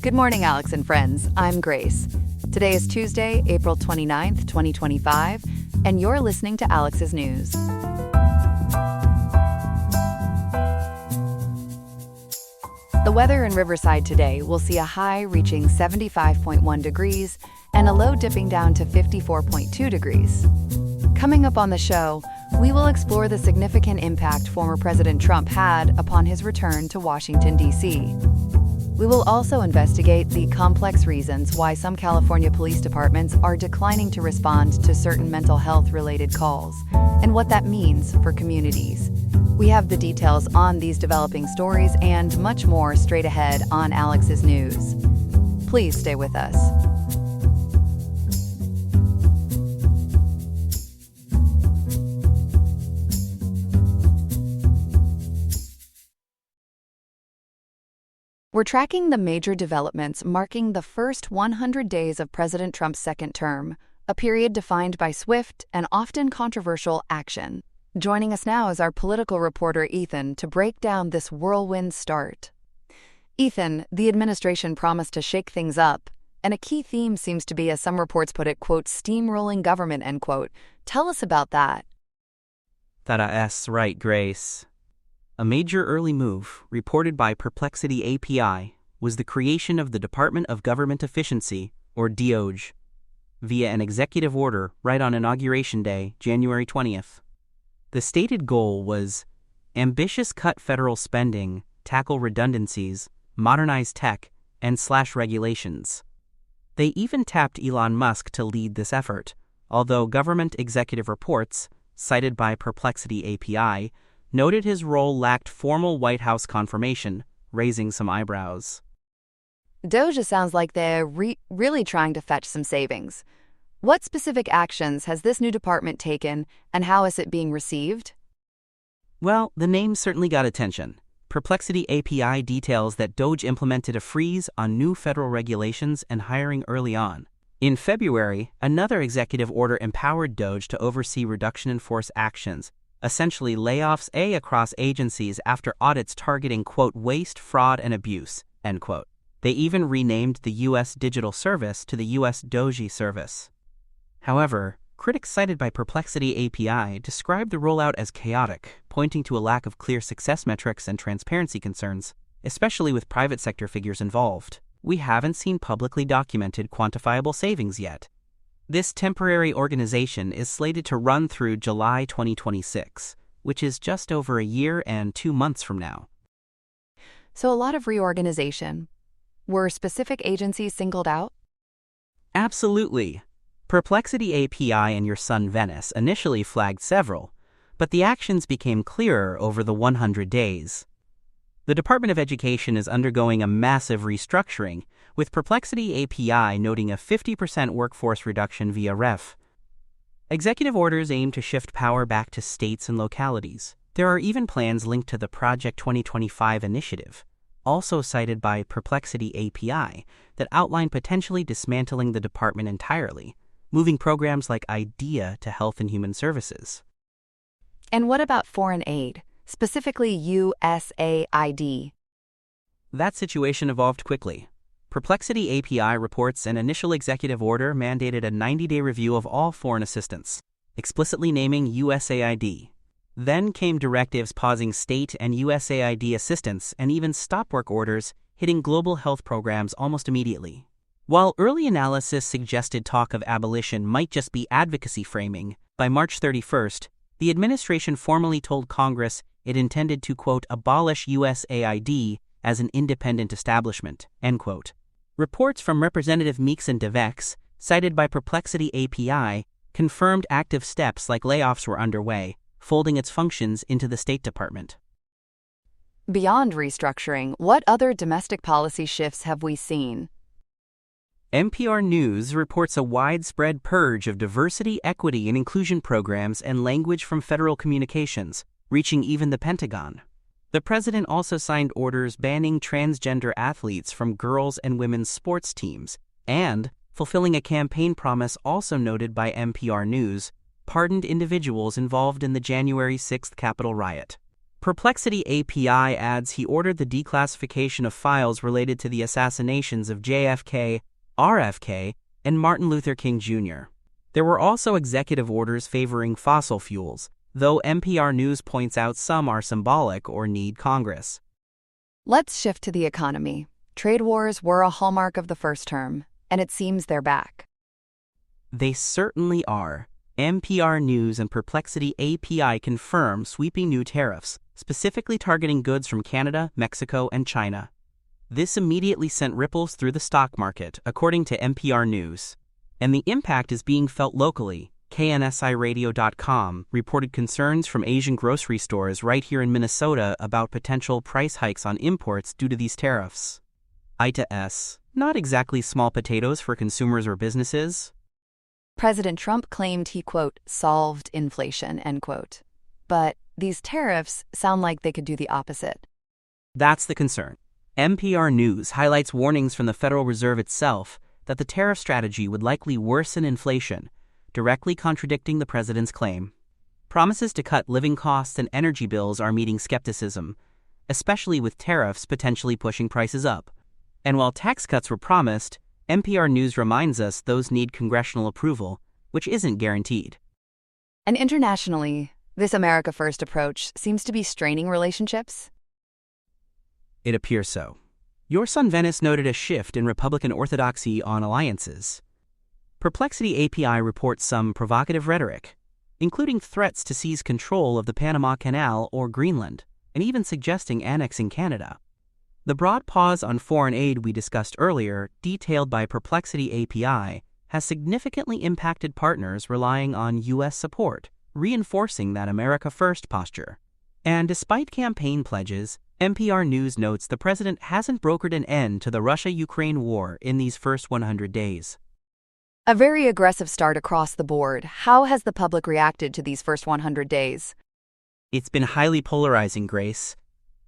Good morning, Alex and friends. I'm Grace. Today is Tuesday, April 29th, 2025, and you're listening to Alex's News. The weather in Riverside today will see a high reaching 75.1 degrees and a low dipping down to 54.2 degrees. Coming up on the show, we will explore the significant impact former President Trump had upon his return to Washington, D.C. We will also investigate the complex reasons why some California police departments are declining to respond to certain mental health-related calls, and what that means for communities. We have the details on these developing stories and much more straight ahead on Alex's News. Please stay with us. We're tracking the major developments marking the first 100 days of President Trump's second term, a period defined by swift and often controversial action. Joining us now is our political reporter Ethan to break down this whirlwind start. Ethan, the administration promised to shake things up, and a key theme seems to be, as some reports put it, quote, steamrolling government, end quote. Tell us about that. That's right, Grace. A major early move, reported by Perplexity API, was the creation of the Department of Government Efficiency, or DOGE, via an executive order right on Inauguration Day, January 20th. The stated goal was ambitious cut federal spending, tackle redundancies, modernize tech, and slash regulations. They even tapped Elon Musk to lead this effort, although government executive reports, cited by Perplexity API, noted his role lacked formal White House confirmation, raising some eyebrows. DOGE sounds like they're really trying to fetch some savings. What specific actions has this new department taken, and how is it being received? Well, the name certainly got attention. Perplexity API details that DOGE implemented a freeze on new federal regulations and hiring early on. In February, another executive order empowered DOGE to oversee reduction in force actions, essentially layoffs across agencies after audits targeting, quote, waste, fraud, and abuse, end quote. They even renamed the U.S. Digital Service to the U.S. DOGE Service. However, critics cited by Perplexity API described the rollout as chaotic, pointing to a lack of clear success metrics and transparency concerns, especially with private sector figures involved. We haven't seen publicly documented quantifiable savings yet. This temporary organization is slated to run through July 2026, which is just over a year and 2 months from now. So a lot of reorganization. Were specific agencies singled out? Absolutely. Perplexity API and your son Venice initially flagged several, but the actions became clearer over the 100 days. The Department of Education is undergoing a massive restructuring, with Perplexity API noting a 50% workforce reduction via REF. Executive orders aim to shift power back to states and localities. There are even plans linked to the Project 2025 initiative, also cited by Perplexity API, that outline potentially dismantling the department entirely, moving programs like IDEA to Health and Human Services. And what about foreign aid, specifically USAID? That situation evolved quickly. Perplexity API reports an initial executive order mandated a 90-day review of all foreign assistance, explicitly naming USAID. Then came directives pausing state and USAID assistance and even stop work orders hitting global health programs almost immediately. While early analysis suggested talk of abolition might just be advocacy framing, by March 31st, the administration formally told Congress it intended to, quote, abolish USAID as an independent establishment, end quote. Reports from Representative Meeks and DeVex, cited by Perplexity API, confirmed active steps like layoffs were underway, folding its functions into the State Department. Beyond restructuring, what other domestic policy shifts have we seen? NPR News reports a widespread purge of diversity, equity, and inclusion programs and language from federal communications, reaching even the Pentagon. The president also signed orders banning transgender athletes from girls' and women's sports teams, and, fulfilling a campaign promise also noted by NPR News, pardoned individuals involved in the January 6th Capitol riot. Perplexity API adds he ordered the declassification of files related to the assassinations of JFK, RFK, and Martin Luther King Jr. There were also executive orders favoring fossil fuels, though NPR News points out some are symbolic or need Congress. Let's shift to the economy. Trade wars were a hallmark of the first term, and it seems they're back. They certainly are. NPR News and Perplexity API confirm sweeping new tariffs, specifically targeting goods from Canada, Mexico, and China. This immediately sent ripples through the stock market, according to NPR News. And the impact is being felt locally. KNSIRadio.com reported concerns from Asian grocery stores right here in Minnesota about potential price hikes on imports due to these tariffs. I-to-S, not exactly small potatoes for consumers or businesses. President Trump claimed he, quote, solved inflation, end quote. But these tariffs sound like they could do the opposite. That's the concern. NPR News highlights warnings from the Federal Reserve itself that the tariff strategy would likely worsen inflation, directly contradicting the president's claim. Promises to cut living costs and energy bills are meeting skepticism, especially with tariffs potentially pushing prices up. And while tax cuts were promised, NPR News reminds us those need congressional approval, which isn't guaranteed. And internationally, this America First approach seems to be straining relationships. It appears so. Your son Venice noted a shift in Republican orthodoxy on alliances. Perplexity API reports some provocative rhetoric, including threats to seize control of the Panama Canal or Greenland, and even suggesting annexing Canada. The broad pause on foreign aid we discussed earlier, detailed by Perplexity API, has significantly impacted partners relying on U.S. support, reinforcing that America First posture. And despite campaign pledges, NPR News notes the president hasn't brokered an end to the Russia-Ukraine war in these first 100 days. A very aggressive start across the board. How has the public reacted to these first 100 days? It's been highly polarizing, Grace.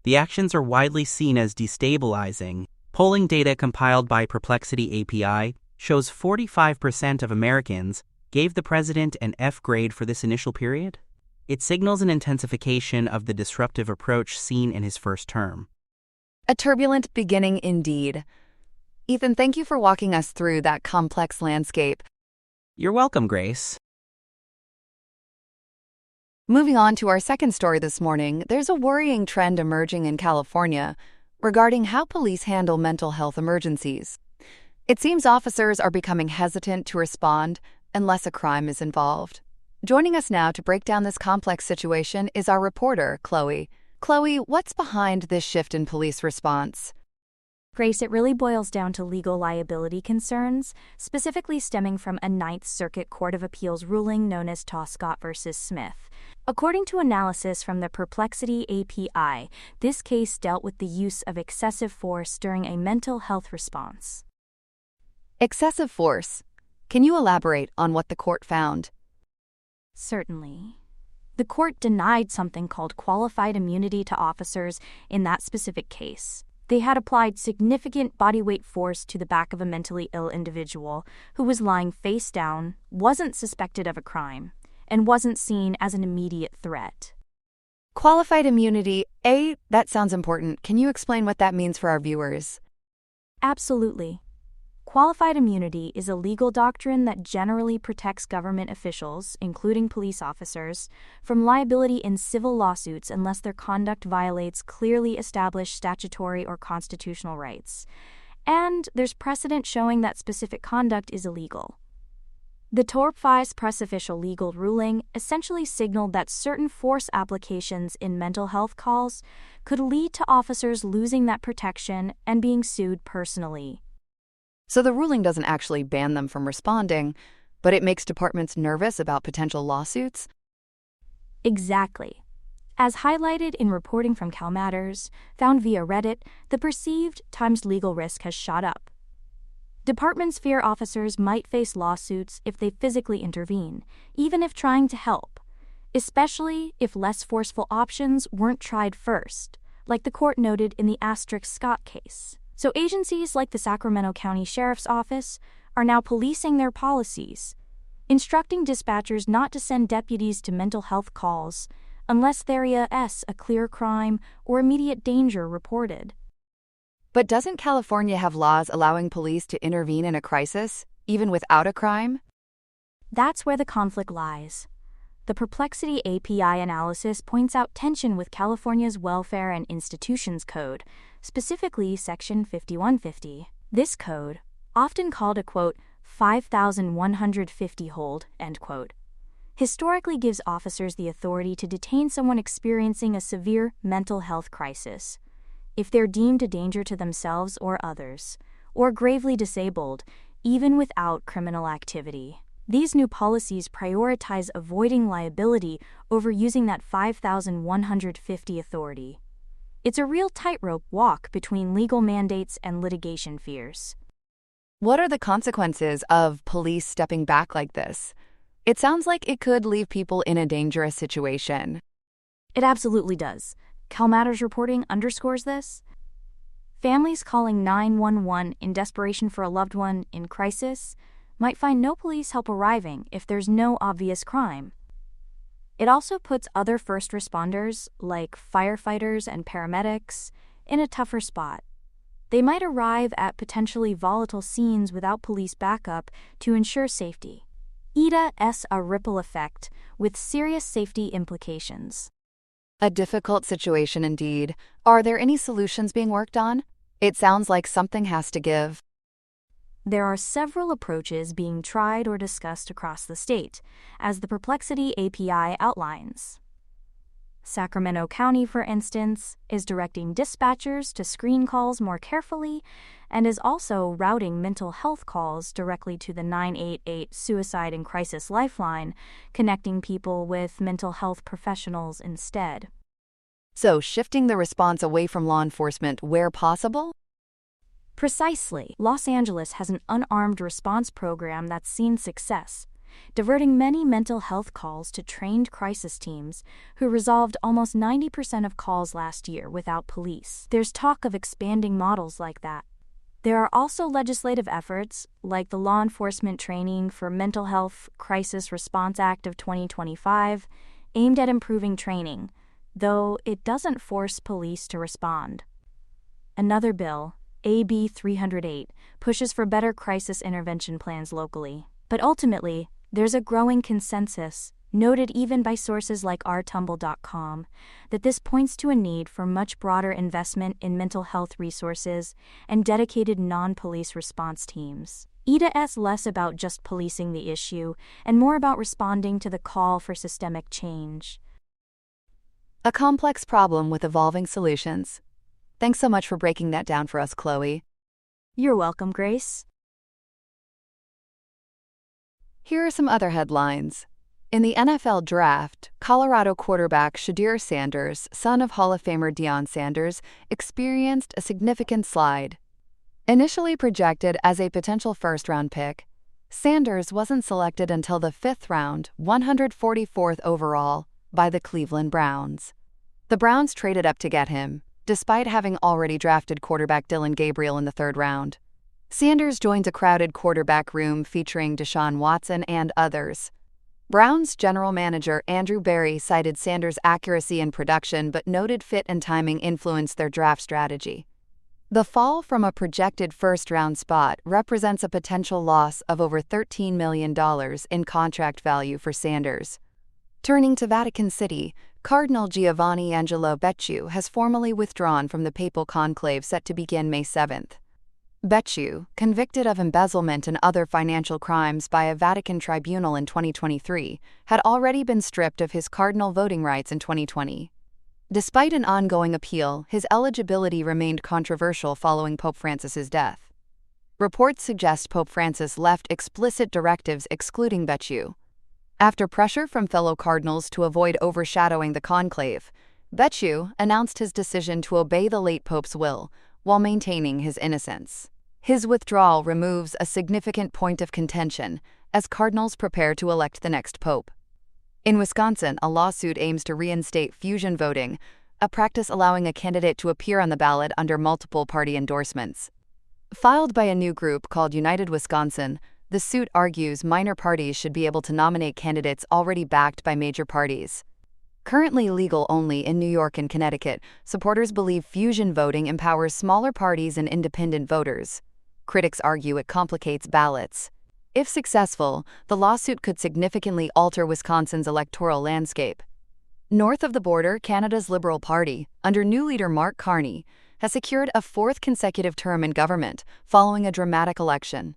The actions are widely seen as destabilizing. Polling data compiled by Perplexity API shows 45% of Americans gave the president an F grade for this initial period. It signals an intensification of the disruptive approach seen in his first term. A turbulent beginning indeed. Ethan, thank you for walking us through that complex landscape. You're welcome, Grace. Moving on to our second story this morning, there's a worrying trend emerging in California regarding how police handle mental health emergencies. It seems officers are becoming hesitant to respond unless a crime is involved. Joining us now to break down this complex situation is our reporter, Chloe. Chloe, what's behind this shift in police response? Grace, it really boils down to legal liability concerns, specifically stemming from a Ninth Circuit Court of Appeals ruling known as Scott v. Smith. According to analysis from the Perplexity API, this case dealt with the use of excessive force during a mental health response. Excessive force. Can you elaborate on what the court found? Certainly. The court denied something called qualified immunity to officers in that specific case. They had applied significant bodyweight force to the back of a mentally ill individual who was lying face down, wasn't suspected of a crime, and wasn't seen as an immediate threat. Qualified immunity, that sounds important. Can you explain what that means for our viewers? Absolutely. Qualified immunity is a legal doctrine that generally protects government officials, including police officers, from liability in civil lawsuits unless their conduct violates clearly established statutory or constitutional rights. And there's precedent showing that specific conduct is illegal. The Torpfeis press official legal ruling essentially signaled that certain force applications in mental health calls could lead to officers losing that protection and being sued personally. So the ruling doesn't actually ban them from responding, but it makes departments nervous about potential lawsuits? Exactly. As highlighted in reporting from CalMatters, found via Reddit, the perceived times legal risk has shot up. Departments fear officers might face lawsuits if they physically intervene, even if trying to help, especially if less forceful options weren't tried first, like the court noted in the Scott case. So agencies like the Sacramento County Sheriff's Office are now policing their policies, instructing dispatchers not to send deputies to mental health calls unless there is a clear crime or immediate danger reported. But doesn't California have laws allowing police to intervene in a crisis, even without a crime? That's where the conflict lies. The Perplexity API analysis points out tension with California's Welfare and Institutions Code, specifically Section 5150. This code, often called a quote, 5,150 hold, end quote, historically gives officers the authority to detain someone experiencing a severe mental health crisis if they're deemed a danger to themselves or others, or gravely disabled, even without criminal activity. These new policies prioritize avoiding liability over using that 5,150 authority. It's a real tightrope walk between legal mandates and litigation fears. What are the consequences of police stepping back like this? It sounds like it could leave people in a dangerous situation. It absolutely does. CalMatters reporting underscores this. Families calling 911 in desperation for a loved one in crisis might find no police help arriving if there's no obvious crime. It also puts other first responders, like firefighters and paramedics, in a tougher spot. They might arrive at potentially volatile scenes without police backup to ensure safety. It has a ripple effect with serious safety implications. A difficult situation indeed. Are there any solutions being worked on? It sounds like something has to give. There are several approaches being tried or discussed across the state, as the Perplexity API outlines. Sacramento County, for instance, is directing dispatchers to screen calls more carefully and is also routing mental health calls directly to the 988 Suicide and Crisis Lifeline, connecting people with mental health professionals instead. So, shifting the response away from law enforcement where possible? Precisely. Los Angeles has an unarmed response program that's seen success, diverting many mental health calls to trained crisis teams who resolved almost 90% of calls last year without police. There's talk of expanding models like that. There are also legislative efforts, like the Law Enforcement Training for Mental Health Crisis Response Act of 2025, aimed at improving training, though it doesn't force police to respond. Another bill, AB 308, pushes for better crisis intervention plans locally. But ultimately, there's a growing consensus, noted even by sources like rtumble.com, that this points to a need for much broader investment in mental health resources and dedicated non-police response teams. It's less about just policing the issue and more about responding to the call for systemic change. A complex problem with evolving solutions. Thanks so much for breaking that down for us, Chloe. You're welcome, Grace. Here are some other headlines. In the NFL draft, Colorado quarterback Shedeur Sanders, son of Hall of Famer Deion Sanders, experienced a significant slide. Initially projected as a potential first-round pick, Sanders wasn't selected until the 5th round, 144th overall, by the Cleveland Browns. The Browns traded up to get him, despite having already drafted quarterback Dylan Gabriel in the 3rd round. Sanders joins a crowded quarterback room featuring Deshaun Watson and others. Browns general manager Andrew Berry cited Sanders' accuracy and production but noted fit and timing influenced their draft strategy. The fall from a projected first-round spot represents a potential loss of over $13 million in contract value for Sanders. Turning to Vatican City, Cardinal Giovanni Angelo Becciu has formally withdrawn from the papal conclave set to begin May 7th. Becciu, convicted of embezzlement and other financial crimes by a Vatican tribunal in 2023, had already been stripped of his cardinal voting rights in 2020. Despite an ongoing appeal, his eligibility remained controversial following Pope Francis's death. Reports suggest Pope Francis left explicit directives excluding Becciu. After pressure from fellow cardinals to avoid overshadowing the conclave, Becciu announced his decision to obey the late Pope's will, while maintaining his innocence. His withdrawal removes a significant point of contention as cardinals prepare to elect the next pope. In Wisconsin, a lawsuit aims to reinstate fusion voting, a practice allowing a candidate to appear on the ballot under multiple party endorsements. Filed by a new group called United Wisconsin, the suit argues minor parties should be able to nominate candidates already backed by major parties. Currently legal only in New York and Connecticut, supporters believe fusion voting empowers smaller parties and independent voters. Critics argue it complicates ballots. If successful, the lawsuit could significantly alter Wisconsin's electoral landscape. North of the border, Canada's Liberal Party, under new leader Mark Carney, has secured a fourth consecutive term in government following a dramatic election.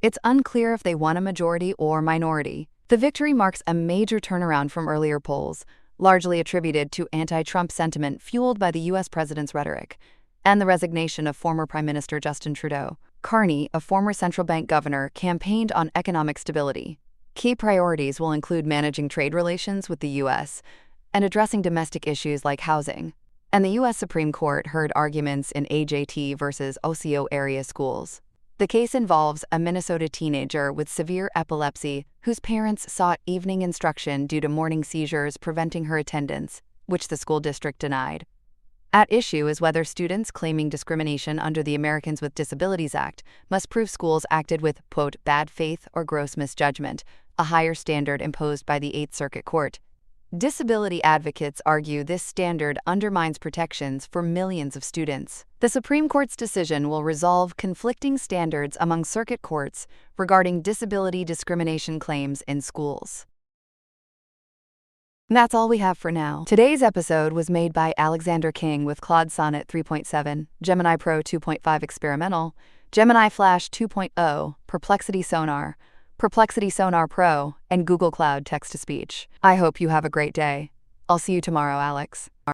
It's unclear if they won a majority or minority. The victory marks a major turnaround from earlier polls, largely attributed to anti-Trump sentiment fueled by the U.S. president's rhetoric, and the resignation of former Prime Minister Justin Trudeau. Carney, a former central bank governor, campaigned on economic stability. Key priorities will include managing trade relations with the U.S. and addressing domestic issues like housing. And the U.S. Supreme Court heard arguments in AJT versus OCO area schools. The case involves a Minnesota teenager with severe epilepsy whose parents sought evening instruction due to morning seizures preventing her attendance, which the school district denied. At issue is whether students claiming discrimination under the Americans with Disabilities Act must prove schools acted with, quote, bad faith or gross misjudgment, a higher standard imposed by the Eighth Circuit Court. Disability advocates argue this standard undermines protections for millions of students. The Supreme Court's decision will resolve conflicting standards among circuit courts regarding disability discrimination claims in schools. And that's all we have for now. Today's episode was made by Alexander King with Claude Sonnet 3.7, Gemini Pro 2.5 Experimental, Gemini Flash 2.0, Perplexity Sonar, Perplexity Sonar Pro, and Google Cloud Text-to-Speech. I hope you have a great day. I'll see you tomorrow, Alex.